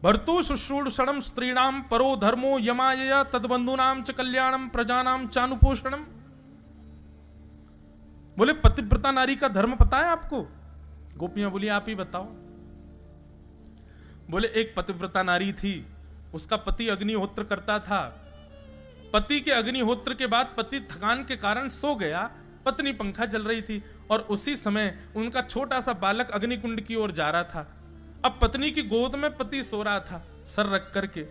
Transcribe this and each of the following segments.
भर्तु शुश्रूषणम स्त्रीणाम परो धर्मो यमायया तदबंधुनाम च कल्याणम प्रजानाम चानुपोषणम। बोले पतिव्रता नारी का धर्म पता है आपको? गोपियां बोली आप ही बताओ। बोले एक पतिव्रता नारी थी, उसका पति अग्निहोत्र करता था। पति के अग्निहोत्र के बाद पति थकान के कारण सो गया, पत्नी पंखा चल रही थी और उसी समय उनका छोटा सा बालक अग्निकुंड की ओर जा रहा था। अब पत्नी की गोद में पति सो रहा था सर रख करके।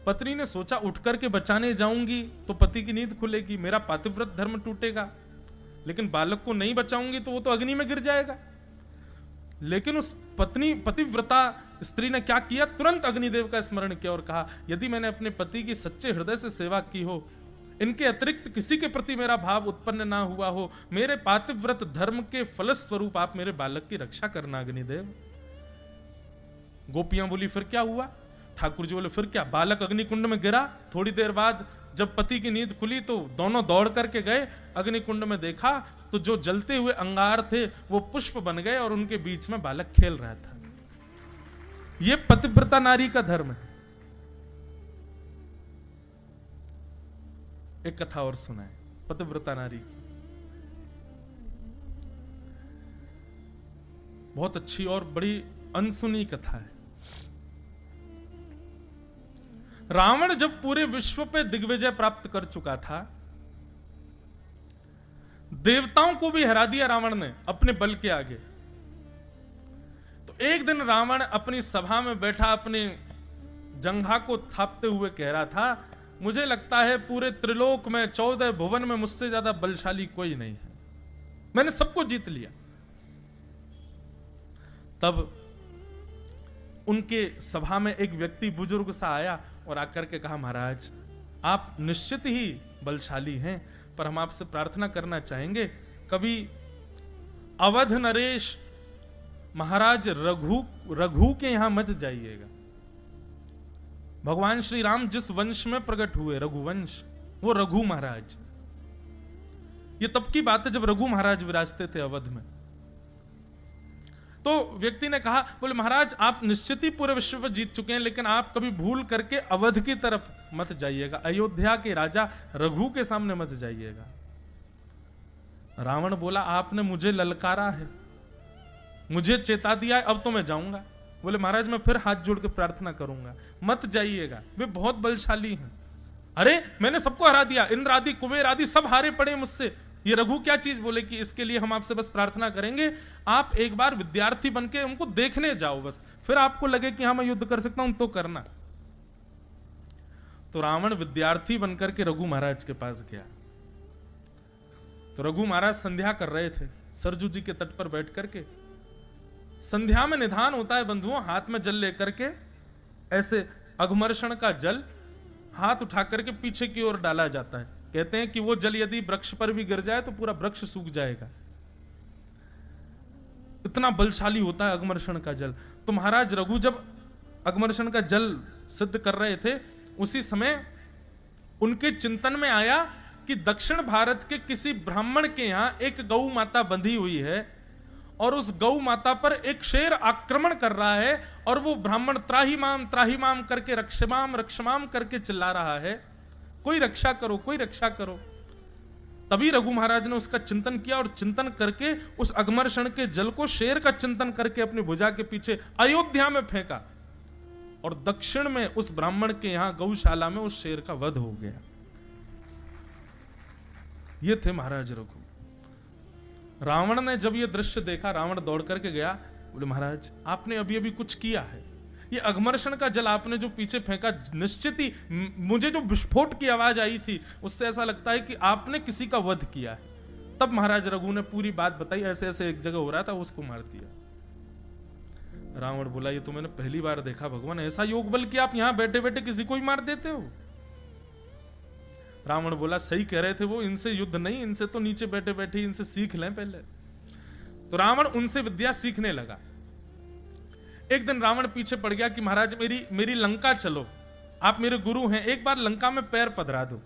पत्नी ने सोचा उठ करके बचाने जाऊंगी तो पति की नींद खुलेगी, मेरा पातिव्रत धर्म टूटेगा, लेकिन बालक को नहीं बचाऊंगी तो वो तो अग्नि में गिर जाएगा। लेकिन उस पतिव्रता स्त्री ने क्या किया, तुरंत अग्निदेव का स्मरण किया और कहा यदि मैंने अपने पति की सच्चे हृदय से सेवा की हो, इनके अतिरिक्त किसी के प्रति मेरा भाव उत्पन्न ना हुआ हो, मेरे पातिव्रत धर्म के फलस्वरूप आप मेरे बालक की रक्षा करना अग्निदेव। गोपियां बोली फिर क्या हुआ? ठाकुर जी बोले फिर क्या, बालक अग्निकुंड में गिरा। थोड़ी देर बाद जब पति की नींद खुली तो दोनों दौड़ करके गए अग्निकुंड में, देखा तो जो जलते हुए अंगार थे वो पुष्प बन गए और उनके बीच में बालक खेल रहा था। ये पतिव्रता नारी का धर्म है। एक कथा और सुनाए पतिव्रता नारी की, बहुत अच्छी और बड़ी अनसुनी कथा है। रावण जब पूरे विश्व पे दिग्विजय प्राप्त कर चुका था, देवताओं को भी हरा दिया रावण ने अपने बल के आगे। तो एक दिन रावण अपनी सभा में बैठा अपने जंघा को थापते हुए कह रहा था, मुझे लगता है पूरे त्रिलोक में 14 भुवन में मुझसे ज्यादा बलशाली कोई नहीं है, मैंने सबको जीत लिया। तब उनके सभा में एक व्यक्ति बुजुर्ग सा आया और आकर के कहा, महाराज आप निश्चित ही बलशाली हैं, पर हम आपसे प्रार्थना करना चाहेंगे कभी अवध नरेश महाराज रघु के यहां मत जाइएगा। भगवान श्री राम जिस वंश में प्रकट हुए, रघुवंश, वो रघु महाराज। ये तब की बात है जब रघु महाराज विराजते थे अवध में। तो व्यक्ति ने कहा, बोले महाराज आप निश्चित ही पूरे विश्व पर जीत चुके हैं, लेकिन आप कभी भूल करके अवध की तरफ मत जाइएगा, अयोध्या के राजा रघु के सामने मत जाइएगा। रावण बोला, आपने मुझे ललकारा है, मुझे चेता दिया है, अब तो मैं जाऊंगा। बोले महाराज मैं फिर हाथ जोड़ के प्रार्थना करूंगा, मत जाइएगा, वे बहुत बलशाली हैं। अरे मैंने सबको हरा दिया, इंद्र आदि कुबेर आदि सब हारे पड़े मुझसे, ये रघु क्या चीज? बोले कि इसके लिए हम आपसे बस प्रार्थना करेंगे, आप एक बार विद्यार्थी बनके उनको देखने जाओ, बस फिर आपको लगे कि हाँ मैं युद्ध कर सकता हूं तो करना। तो रावण विद्यार्थी बनकर के रघु महाराज के पास गया। तो रघु महाराज संध्या कर रहे थे सरजू जी के तट पर बैठ करके। संध्या में निधान होता है बंधुओं, हाथ में जल लेकर के ऐसे अघमर्षण का जल हाथ उठा करके पीछे की ओर डाला जाता है। कहते हैं कि वो जल यदि वृक्ष पर भी गिर जाए तो पूरा वृक्ष सूख जाएगा, इतना बलशाली होता है अघमर्षण का जल। तो महाराज रघु जब अघमर्षण का जल सिद्ध कर रहे थे, उसी समय उनके चिंतन में आया कि दक्षिण भारत के किसी ब्राह्मण के यहां एक गौ माता बंधी हुई है और उस गौ माता पर एक शेर आक्रमण कर रहा है और वो ब्राह्मण त्राहिमाम करके रक्षमाम करके चिल्ला रहा है, कोई रक्षा करो, कोई रक्षा करो। तभी रघु महाराज ने उसका चिंतन किया और चिंतन करके उस अघमर्षण के जल को शेर का चिंतन करके अपनी भुजा के पीछे अयोध्या में फेंका और दक्षिण में उस ब्राह्मण के यहां गौशाला में उस शेर का वध हो गया। ये थे महाराज रघु। रावण ने जब ये दृश्य देखा, रावण दौड़ करके गया, बोले महाराज आपने अभी अभी कुछ किया है, ये अघमर्षण का जल आपने जो पीछे फेंका, निश्चित ही मुझे जो विस्फोट की आवाज आई थी उससे ऐसा लगता है कि आपने किसी का वध किया है। तब महाराज रघु ने पूरी बात बताई, ऐसे ऐसे एक जगह हो रहा था, उसको मार दिया। रावण बोला ये तो मैंने पहली बार देखा भगवान, ऐसा योग बल कि आप यहां बैठे बैठे किसी को ही मार देते हो। रावण बोला सही कह रहे थे वो, इनसे युद्ध नहीं, इनसे तो नीचे बैठे बैठे इनसे सीख लें पहले। तो रावण उनसे विद्या सीखने लगा। एक दिन रावण पीछे पड़ गया कि महाराज मेरी लंका चलो, आप मेरे गुरु हैं, एक बार लंका में पैर पधरा दो।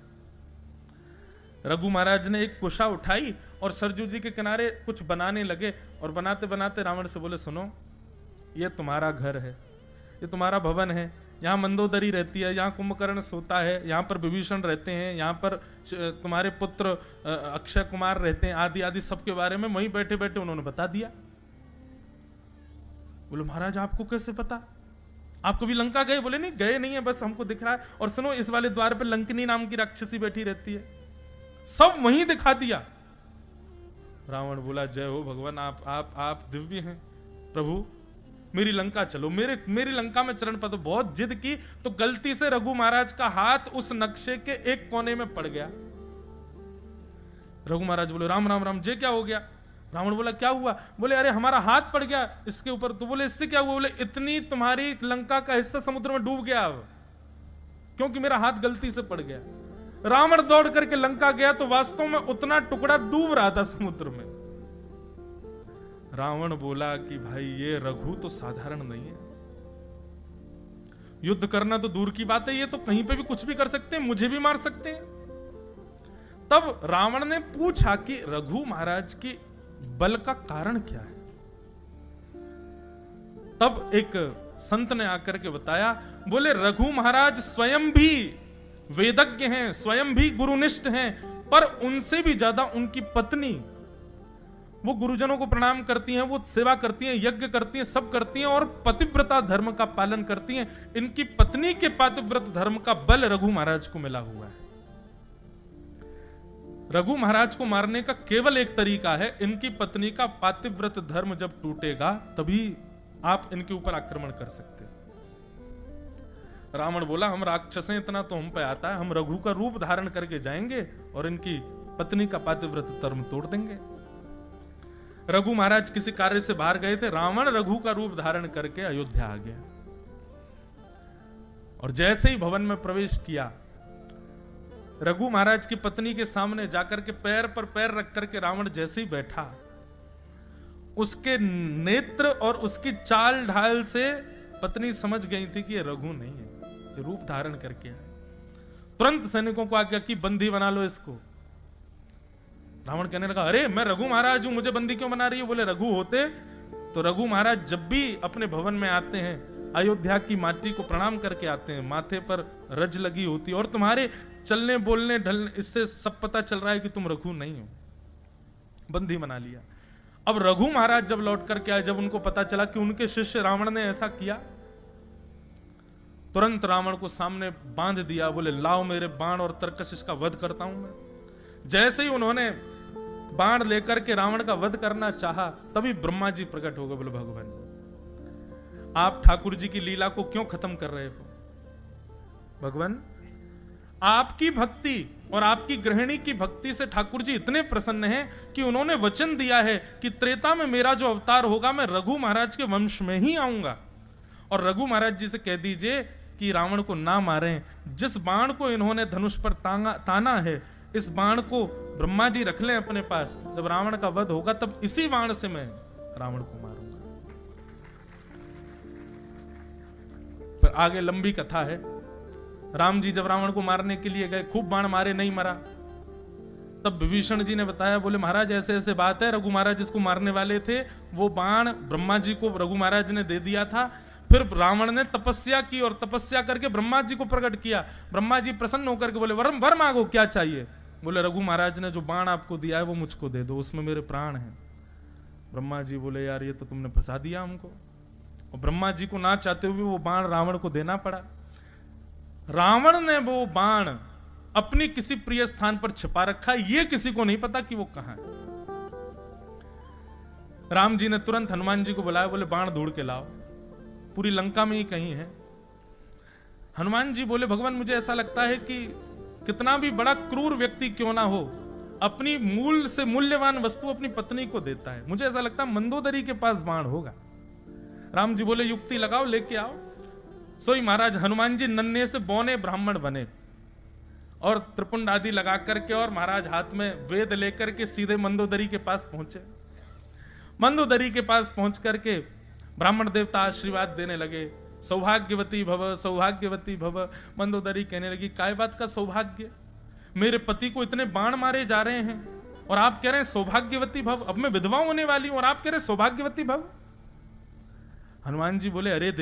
रघु महाराज ने एक कुशा उठाई और सरजू जी के किनारे कुछ बनाने लगे और बनाते बनाते रावण से बोले सुनो, ये तुम्हारा घर है, ये तुम्हारा भवन है, यहाँ मंदोदरी रहती है, यहाँ कुंभकर्ण सोता है, यहाँ पर विभीषण रहते हैं, यहाँ पर तुम्हारे पुत्र अक्षय कुमार रहते हैं, आदि आदि सबके बारे में वहीं बैठे बैठे उन्होंने बता दिया। बोले महाराज आपको कैसे पता, आप कभी लंका गए? बोले नहीं गए नहीं है, बस हमको दिख रहा है। और सुनो इस वाले द्वार पे लंकिनी नाम की राक्षसी बैठी रहती है, सब वहीं दिखा दिया। रावण बोला जय हो भगवान, आप दिव्य हैं प्रभु, मेरी लंका चलो, मेरी लंका में चरण पद। बहुत जिद की तो गलती से रघु महाराज का हाथ उस नक्शे के एक कोने में पड़ गया। रघु महाराज बोले राम राम राम, जे क्या हो गया? रावण बोला क्या हुआ? बोले अरे हमारा हाथ पड़ गया इसके ऊपर। तो बोले इससे क्या हुआ? बोले इतनी तुम्हारी लंका का हिस्सा समुद्र में डूब गया अब, क्योंकि मेरा हाथ गलती से पड़ गया। रावण दौड़ करके लंका गया तो वास्तव में उतना टुकड़ा डूब रहा था समुद्र में। रावण बोला कि भाई ये रघु तो साधारण नहीं है, युद्ध करना तो दूर की बात है, ये तो कहीं पे भी कुछ भी कर सकते हैं, मुझे भी मार सकते हैं। तब रावण ने पूछा कि रघु महाराज के बल का कारण क्या है? तब एक संत ने आकर के बताया, बोले रघु महाराज स्वयं भी वेदज्ञ हैं, स्वयं भी गुरुनिष्ठ हैं, पर उनसे भी ज्यादा उनकी पत्नी, वो गुरुजनों को प्रणाम करती हैं, वो सेवा करती हैं, यज्ञ करती हैं, सब करती हैं और पतिव्रता धर्म का पालन करती हैं। इनकी पत्नी के पतिव्रत धर्म का बल रघु महाराज को मिला हुआ है। रघु महाराज को मारने का केवल एक तरीका है, इनकी पत्नी का पातिव्रत धर्म जब टूटेगा तभी आप इनके ऊपर आक्रमण कर सकते हैं। रावण बोला हम राक्षस हैं, इतना तो हम पे आता है, हम रघु का रूप धारण करके जाएंगे और इनकी पत्नी का पातिव्रत धर्म तोड़ देंगे। रघु महाराज किसी कार्य से बाहर गए थे, रावण रघु का रूप धारण करके अयोध्या आ गया और जैसे ही भवन में प्रवेश किया, रघु महाराज की पत्नी के सामने जाकर के पैर पर पैर रख करके रावण जैसे ही बैठा, उसके नेत्र और उसकी चाल ढाल से पत्नी समझ गई थी कि ये रघु नहीं है, ये रूप धारण करके है। तुरंत सैनिकों को आज्ञा की बंदी बना लो इसको। रावण कहने लगा अरे मैं रघु महाराज हूं, मुझे बंदी क्यों बना रही है? बोले रघु होते तो रघु महाराज जब भी अपने भवन में आते हैं अयोध्या की माटी को प्रणाम करके आते हैं, माथे पर रज लगी होती है और तुम्हारे चलने बोलने ढलने इससे सब पता चल रहा है कि तुम रघु नहीं हो। बंदी बना लिया। अब रघु महाराज जब लौट करके आए, जब उनको पता चला कि उनके शिष्य रावण ने ऐसा किया, तुरंत रावण को सामने बांध दिया। बोले लाओ मेरे बाण और तरकश, इसका वध करता हूं मैं। जैसे ही उन्होंने बाण लेकर के रावण का वध करना चाहा, तभी ब्रह्मा जी प्रकट हो गए। बोले भगवान आप ठाकुर जी की लीला को क्यों खत्म कर रहे हो? भगवान आपकी भक्ति और आपकी गृहिणी की भक्ति से ठाकुर जी इतने प्रसन्न हैं कि उन्होंने वचन दिया है कि त्रेता में मेरा जो अवतार होगा मैं रघु महाराज के वंश में ही आऊंगा। और रघु महाराज जी से कह दीजिए कि रावण को ना मारें। जिस बाण को इन्होंने धनुष पर ताना है, इस बाण को ब्रह्मा जी रख लें अपने पास। जब रावण का वध होगा तब इसी बाण से मैं रावण को मारूंगा। फिर आगे लंबी कथा है। राम जी जब रावण को मारने के लिए गए, खूब बाण मारे, नहीं मरा। तब विभीषण जी ने बताया, बोले महाराज ऐसे ऐसे बात है, रघु महाराज जिसको मारने वाले थे वो बाण ब्रह्मा जी को रघु महाराज ने दे दिया था। फिर रावण ने तपस्या की और तपस्या करके ब्रह्मा जी को प्रकट किया। ब्रह्मा जी प्रसन्न होकर के बोले वर मांगो, क्या चाहिए? बोले रघु महाराज ने जो बाण आपको दिया है वो मुझको दे दो, उसमें मेरे प्राण हैं। ब्रह्मा जी बोले यार ये तो तुमने फंसा दिया हमको। और ब्रह्मा जी को ना चाहते हुए वो बाण रावण को देना पड़ा। रावण ने वो बाण अपनी किसी प्रिय स्थान पर छिपा रखा, ये किसी को नहीं पता कि वो कहां है। राम जी ने तुरंत हनुमान जी को बुलाया, बोले बाण ढूंढ के लाओ, पूरी लंका में ही कहीं है। हनुमान जी बोले भगवान मुझे ऐसा लगता है कि कितना भी बड़ा क्रूर व्यक्ति क्यों ना हो, अपनी मूल से मूल्यवान वस्तु अपनी पत्नी को देता है। मुझे ऐसा लगता है मंदोदरी के पास बाण होगा। राम जी बोले युक्ति लगाओ, लेके आओ। सोई महाराज हनुमान जी नन्हे से बौने ब्राह्मण बने और त्रिपुंड आदि लगा करके और महाराज हाथ में वेद लेकर के सीधे मंदोदरी के पास पहुंचे। मंदोदरी के पास पहुंच करके ब्राह्मण देवता आशीर्वाद देने लगे, सौभाग्यवती भव, सौभाग्यवती भव। मंदोदरी कहने लगी काय बात का सौभाग्य? मेरे पति को इतने बाण मारे जा रहे हैं और आप कह रहे हैं सौभाग्यवती भव। अब मैं विधवा होने वाली हूं और आप कह रहे हैं सौभाग्यवती भव। हनुमान जी बोले अरे देव